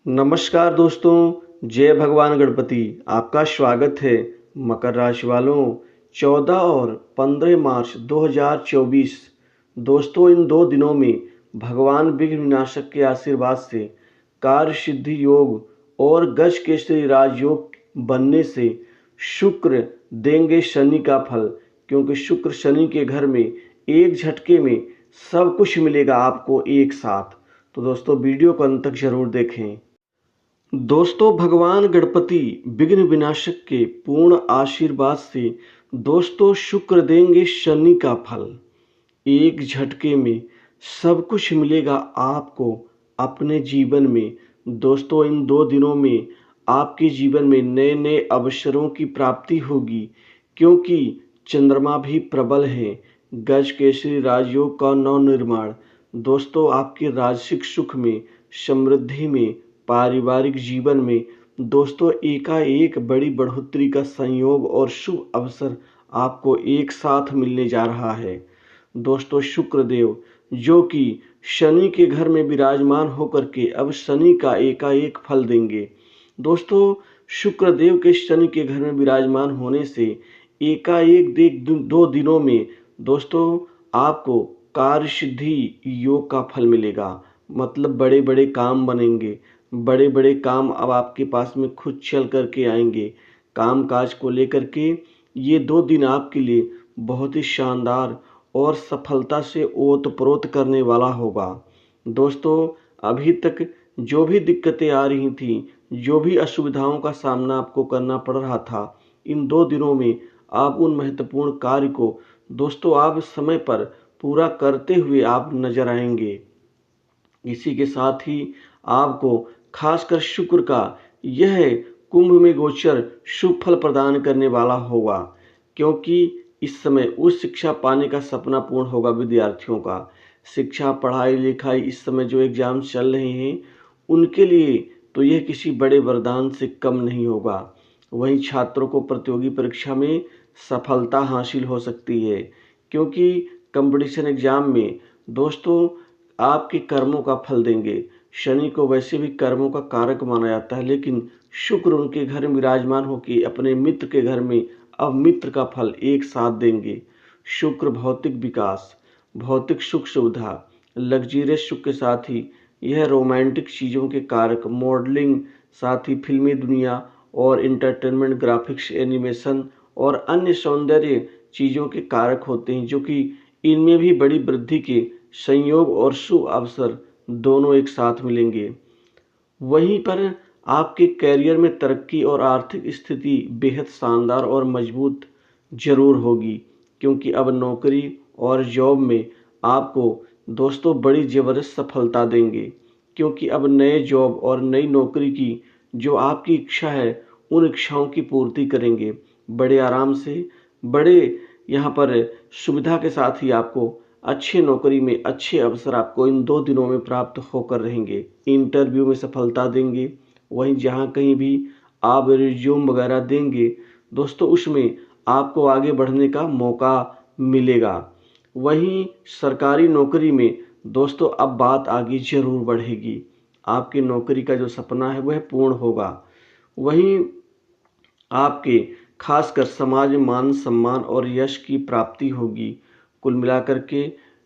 नमस्कार दोस्तों, जय भगवान गणपति। आपका स्वागत है। मकर राशि वालों, 14 और 15 मार्च 2024 दोस्तों, इन 2 दिनों में भगवान विघ्न विनाशक के आशीर्वाद से कार्य सिद्धि योग और गज केसरी राजयोग बनने से शुक्र देंगे शनि का फल। क्योंकि शुक्र शनि के घर में एक झटके में सब कुछ मिलेगा आपको एक साथ। तो दोस्तों, वीडियो को अंत तक जरूर देखें। दोस्तों, भगवान गणपति विघ्न विनाशक के पूर्ण आशीर्वाद से दोस्तों शुक्र देंगे शनि का फल। एक झटके में सब कुछ मिलेगा आपको अपने जीवन में। दोस्तों, इन 2 दिनों में आपके जीवन में नए नए अवसरों की प्राप्ति होगी, क्योंकि चंद्रमा भी प्रबल है। गज केसरी राजयोग का नवनिर्माण दोस्तों आपके राजसिक सुख में, समृद्धि में, पारिवारिक जीवन में दोस्तों एकाएक बड़ी बढ़ोतरी का संयोग और शुभ अवसर आपको एक साथ मिलने जा रहा है। दोस्तों, शुक्रदेव जो कि शनि के घर में विराजमान होकर के अब शनि का एकाएक फल देंगे। दोस्तों, शुक्रदेव के शनि के घर में विराजमान होने से एकाएक 2 दिनों में दोस्तों आपको कार्य सिद्धि योग का फल मिलेगा। मतलब बड़े बड़े काम बनेंगे, बड़े बड़े काम अब आपके पास में खुद चल करके आएंगे। काम काज को लेकर के ये 2 दिन आपके लिए बहुत ही शानदार और सफलता से ओतप्रोत करने वाला होगा। दोस्तों, अभी तक जो भी दिक्कतें आ रही थी, जो भी असुविधाओं का सामना आपको करना पड़ रहा था, इन 2 दिनों में आप उन महत्वपूर्ण कार्य को दोस्तों आप समय पर पूरा करते हुए आप नजर आएंगे। इसी के साथ ही आपको खासकर शुक्र का यह कुंभ में गोचर शुभ फल प्रदान करने वाला होगा, क्योंकि इस समय उच्च शिक्षा पाने का सपना पूर्ण होगा विद्यार्थियों का। शिक्षा, पढ़ाई लिखाई, इस समय जो एग्जाम चल रहे हैं उनके लिए तो यह किसी बड़े वरदान से कम नहीं होगा। वहीं छात्रों को प्रतियोगी परीक्षा में सफलता हासिल हो सकती है, क्योंकि कंपटीशन एग्जाम में दोस्तों आपके कर्मों का फल देंगे। शनि को वैसे भी कर्मों का कारक माना जाता है, लेकिन शुक्र उनके घर में विराजमान होकर अपने मित्र के घर में अब मित्र का फल एक साथ देंगे। शुक्र भौतिक विकास, भौतिक सुख सुविधा, लग्जरियस सुख के साथ ही यह रोमांटिक चीज़ों के कारक, मॉडलिंग, साथ ही फिल्मी दुनिया और इंटरटेनमेंट, ग्राफिक्स, एनिमेशन और अन्य सौंदर्य चीज़ों के कारक होते हैं, जो कि इनमें भी बड़ी वृद्धि के संयोग और शुभ अवसर दोनों एक साथ मिलेंगे। वहीं पर आपके करियर में तरक्की और आर्थिक स्थिति बेहद शानदार और मजबूत जरूर होगी, क्योंकि अब नौकरी और जॉब में आपको दोस्तों बड़ी ज़बरदस्त सफलता देंगे। क्योंकि अब नए जॉब और नई नौकरी की जो आपकी इच्छा है उन इच्छाओं की पूर्ति करेंगे। बड़े आराम से, बड़े यहाँ पर सुविधा के साथ ही आपको अच्छी नौकरी में अच्छे अवसर आपको इन 2 दिनों में प्राप्त होकर रहेंगे। इंटरव्यू में सफलता देंगे। वहीं जहाँ कहीं भी आप रिज्यूम वगैरह देंगे दोस्तों, उसमें आपको आगे बढ़ने का मौका मिलेगा। वहीं सरकारी नौकरी में दोस्तों अब बात आगे जरूर बढ़ेगी। आपकी नौकरी का जो सपना है वह पूर्ण होगा। वहीं आपके खासकर समाज में मान सम्मान और यश की प्राप्ति होगी। कुल मिलाकर के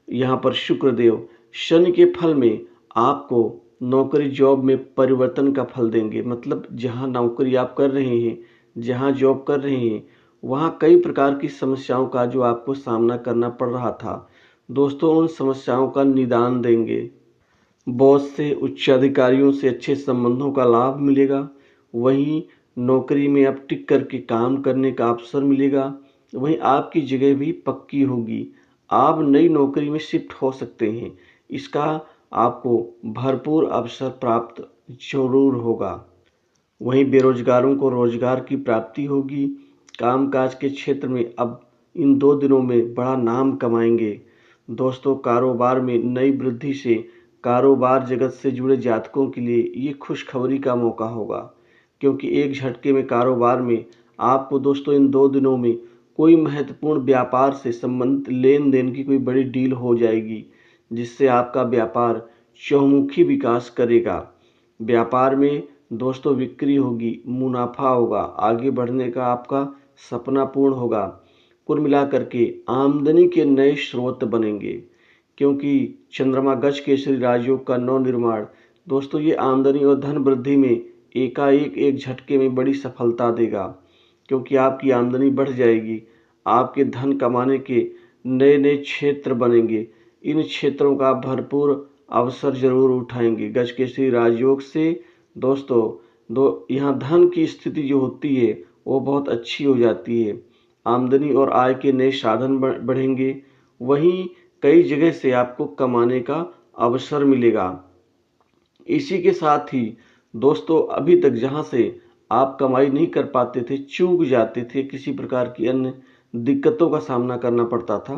यहाँ पर शुक्रदेव शनि के फल में आपको नौकरी जॉब में परिवर्तन का फल देंगे। मतलब जहाँ नौकरी आप कर रहे हैं, जहाँ जॉब कर रहे हैं, वहाँ कई प्रकार की समस्याओं का जो आपको सामना करना पड़ रहा था दोस्तों, उन समस्याओं का निदान देंगे। बॉस से, उच्च अधिकारियों से अच्छे संबंधों का लाभ मिलेगा। वहीं नौकरी में अब टिक करके काम करने का अवसर मिलेगा। वहीं आपकी जगह भी पक्की होगी। आप नई नौकरी में शिफ्ट हो सकते हैं। इसका आपको भरपूर अवसर प्राप्त जरूर होगा। वहीं बेरोजगारों को रोजगार की प्राप्ति होगी। कामकाज के क्षेत्र में अब इन 2 दिनों में बड़ा नाम कमाएंगे। दोस्तों, कारोबार में नई वृद्धि से कारोबार जगत से जुड़े जातकों के लिए ये खुशखबरी का मौका होगा, क्योंकि एक झटके में कारोबार में आपको दोस्तों इन 2 दिनों में कोई महत्वपूर्ण व्यापार से संबंधित लेन देन की कोई बड़ी डील हो जाएगी, जिससे आपका व्यापार चहुमुखी विकास करेगा। व्यापार में दोस्तों बिक्री होगी, मुनाफा होगा, आगे बढ़ने का आपका सपना पूर्ण होगा। कुल मिलाकर के आमदनी के नए स्रोत बनेंगे, क्योंकि चंद्रमा गज केसरी राजयोग का नव निर्माण दोस्तों ये आमदनी और धन वृद्धि में एकाएक एक झटके में बड़ी सफलता देगा, क्योंकि आपकी आमदनी बढ़ जाएगी। आपके धन कमाने के नए नए क्षेत्र बनेंगे। इन क्षेत्रों का भरपूर अवसर जरूर उठाएंगे। गज केसरी राजयोग से दोस्तों यहाँ धन की स्थिति जो होती है वो बहुत अच्छी हो जाती है। आमदनी और आय के नए साधन बढ़ेंगे। वहीं कई जगह से आपको कमाने का अवसर मिलेगा। इसी के साथ ही दोस्तों अभी तक जहां से आप कमाई नहीं कर पाते थे, चूक जाते थे, किसी प्रकार की अन्य दिक्कतों का सामना करना पड़ता था,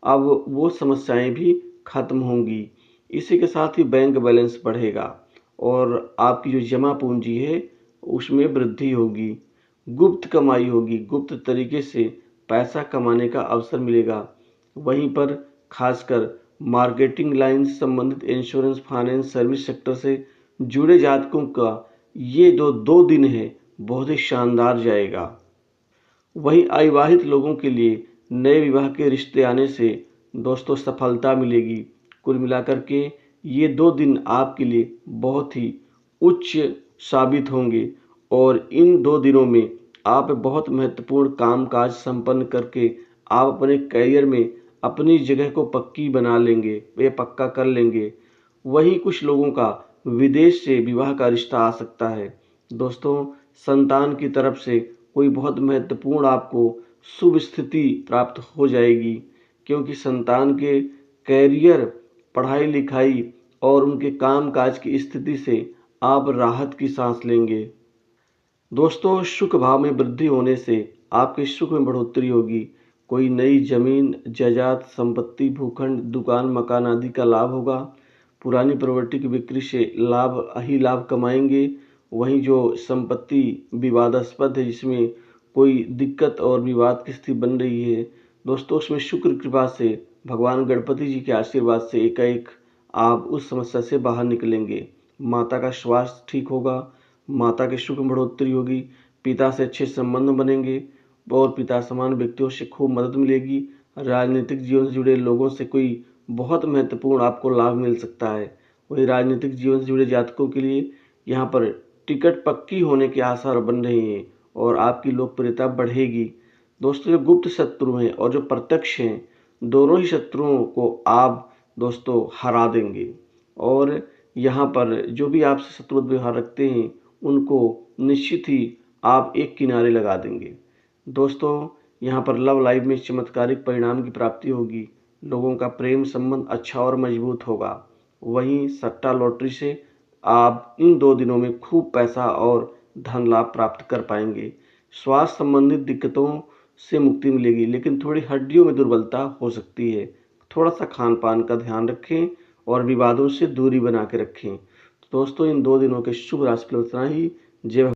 अब वो समस्याएं भी खत्म होंगी। इसी के साथ ही बैंक बैलेंस बढ़ेगा और आपकी जो जमा पूंजी है उसमें वृद्धि होगी। गुप्त कमाई होगी, गुप्त तरीके से पैसा कमाने का अवसर मिलेगा। वहीं पर खासकर मार्केटिंग लाइन से संबंधित, इंश्योरेंस, फाइनेंस, सर्विस सेक्टर से जुड़े जातकों का ये जो 2 दिन है बहुत ही शानदार जाएगा। वहीं अविवाहित लोगों के लिए नए विवाह के रिश्ते आने से दोस्तों सफलता मिलेगी। कुल मिलाकर के ये 2 दिन आपके लिए बहुत ही उच्च साबित होंगे और इन 2 दिनों में आप बहुत महत्वपूर्ण कामकाज संपन्न करके आप अपने करियर में अपनी जगह को पक्की बना लेंगे, वे पक्का कर लेंगे। वहीं कुछ लोगों का विदेश से विवाह का रिश्ता आ सकता है। दोस्तों संतान की तरफ से कोई बहुत महत्वपूर्ण आपको शुभ स्थिति प्राप्त हो जाएगी, क्योंकि संतान के कैरियर, पढ़ाई लिखाई और उनके काम काज की स्थिति से आप राहत की सांस लेंगे। दोस्तों सुख भाव में वृद्धि होने से आपके सुख में बढ़ोतरी होगी। कोई नई जमीन, जायदाद, संपत्ति, भूखंड, दुकान, मकान आदि का लाभ होगा। पुरानी प्रॉपर्टी की बिक्री से लाभ कमाएंगे। वहीं जो संपत्ति विवादास्पद है, जिसमें कोई दिक्कत और विवाद की स्थिति बन रही है, दोस्तों उसमें शुक्र कृपा से, भगवान गणपति जी के आशीर्वाद से एकाएक आप उस समस्या से बाहर निकलेंगे। माता का स्वास्थ्य ठीक होगा, माता के सुख में बढ़ोतरी होगी, पिता से अच्छे संबंध बनेंगे और पिता समान व्यक्तियों से खूब मदद मिलेगी। राजनीतिक जीवन से जुड़े लोगों से कोई बहुत महत्वपूर्ण आपको लाभ मिल सकता है। वही राजनीतिक जीवन से जुड़े जातकों के लिए यहाँ पर टिकट पक्की होने के आसार बन रहे हैं और आपकी लोकप्रियता बढ़ेगी। दोस्तों जो गुप्त शत्रु हैं और जो प्रत्यक्ष हैं, दोनों ही शत्रुओं को आप दोस्तों हरा देंगे और यहाँ पर जो भी आपसे शत्रुता व्यवहार रखते हैं उनको निश्चित ही आप एक किनारे लगा देंगे। दोस्तों यहाँ पर लव लाइफ में चमत्कारिक परिणाम की प्राप्ति होगी। लोगों का प्रेम संबंध अच्छा और मजबूत होगा। वहीं सट्टा लॉटरी से आप इन 2 दिनों में खूब पैसा और धन लाभ प्राप्त कर पाएंगे। स्वास्थ्य संबंधित दिक्कतों से मुक्ति मिलेगी, लेकिन थोड़ी हड्डियों में दुर्बलता हो सकती है। थोड़ा सा खान पान का ध्यान रखें और विवादों से दूरी बना के रखें। तो दोस्तों इन 2 दिनों के शुभ राशिफल इतना ही। जय